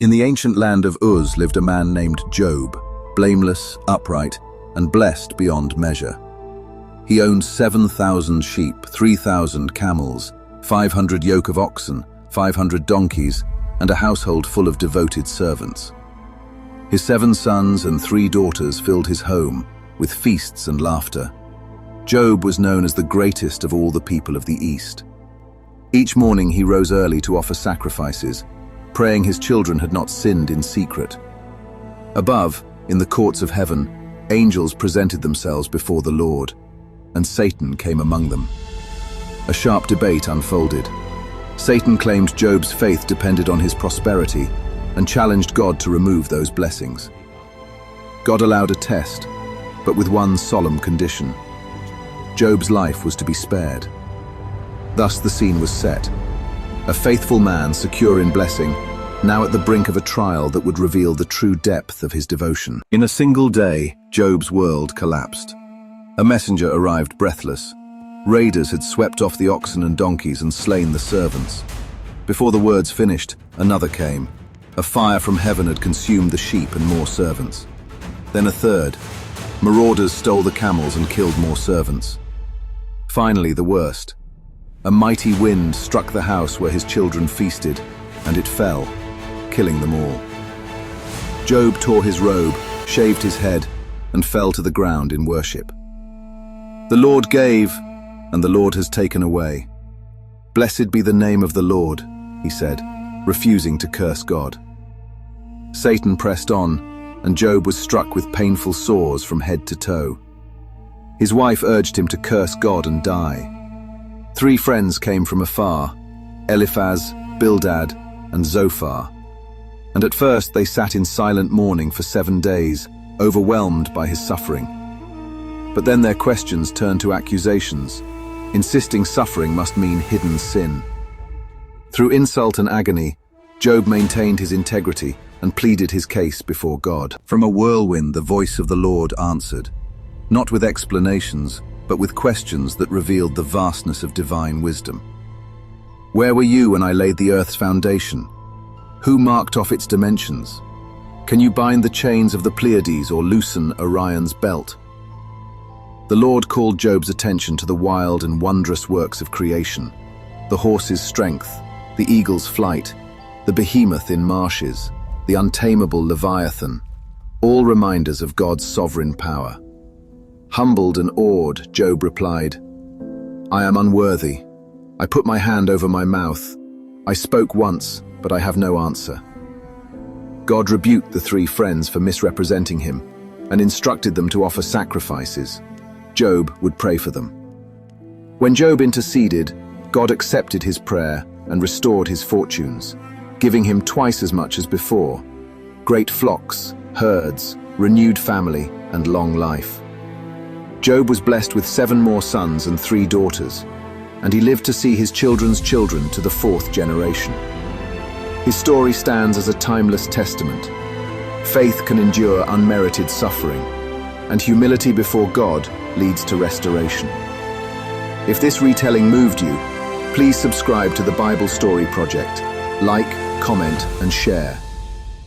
In the ancient land of Uz lived a man named Job, blameless, upright, and blessed beyond measure. He owned 7,000 sheep, 3,000 camels, 500 yoke of oxen, 500 donkeys, and a household full of devoted servants. His 7 sons and 3 daughters filled his home with feasts and laughter. Job was known as the greatest of all the people of the East. Each morning he rose early to offer sacrifices, praying his children had not sinned in secret. Above, in the courts of heaven, angels presented themselves before the Lord, and Satan came among them. A sharp debate unfolded. Satan claimed Job's faith depended on his prosperity and challenged God to remove those blessings. God allowed a test, but with one solemn condition. Job's life was to be spared. Thus the scene was set. A faithful man, secure in blessing, now at the brink of a trial that would reveal the true depth of his devotion. In a single day, Job's world collapsed. A messenger arrived breathless. Raiders had swept off the oxen and donkeys and slain the servants. Before the words finished, another came. A fire from heaven had consumed the sheep and more servants. Then a third. Marauders stole the camels and killed more servants. Finally, the worst. A mighty wind struck the house where his children feasted, and it fell, killing them all. Job tore his robe, shaved his head, and fell to the ground in worship. The Lord gave, and the Lord has taken away. Blessed be the name of the Lord, he said, refusing to curse God. Satan pressed on, and Job was struck with painful sores from head to toe. His wife urged him to curse God and die. 3 friends came from afar, Eliphaz, Bildad, and Zophar. And at first they sat in silent mourning for 7 days, overwhelmed by his suffering. But then their questions turned to accusations, insisting suffering must mean hidden sin. Through insult and agony, Job maintained his integrity and pleaded his case before God. From a whirlwind, the voice of the Lord answered, not with explanations, but with questions that revealed the vastness of divine wisdom. Where were you when I laid the earth's foundation? Who marked off its dimensions? Can you bind the chains of the Pleiades or loosen Orion's belt? The Lord called Job's attention to the wild and wondrous works of creation, the horse's strength, the eagle's flight, the behemoth in marshes, the untamable Leviathan, all reminders of God's sovereign power. Humbled and awed, Job replied, I am unworthy. I put my hand over my mouth. I spoke once, but I have no answer. God rebuked the 3 friends for misrepresenting him and instructed them to offer sacrifices. Job would pray for them. When Job interceded, God accepted his prayer and restored his fortunes, giving him twice as much as before: great flocks, herds, renewed family, and long life. Job was blessed with 7 more sons and 3 daughters, and he lived to see his children's children to the 4th generation. His story stands as a timeless testament. Faith can endure unmerited suffering, and humility before God leads to restoration. If this retelling moved you, please subscribe to the Bible Story Project. Like, comment, and share.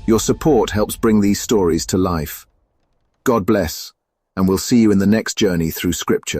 Your support helps bring these stories to life. God bless, and we'll see you in the next journey through Scripture.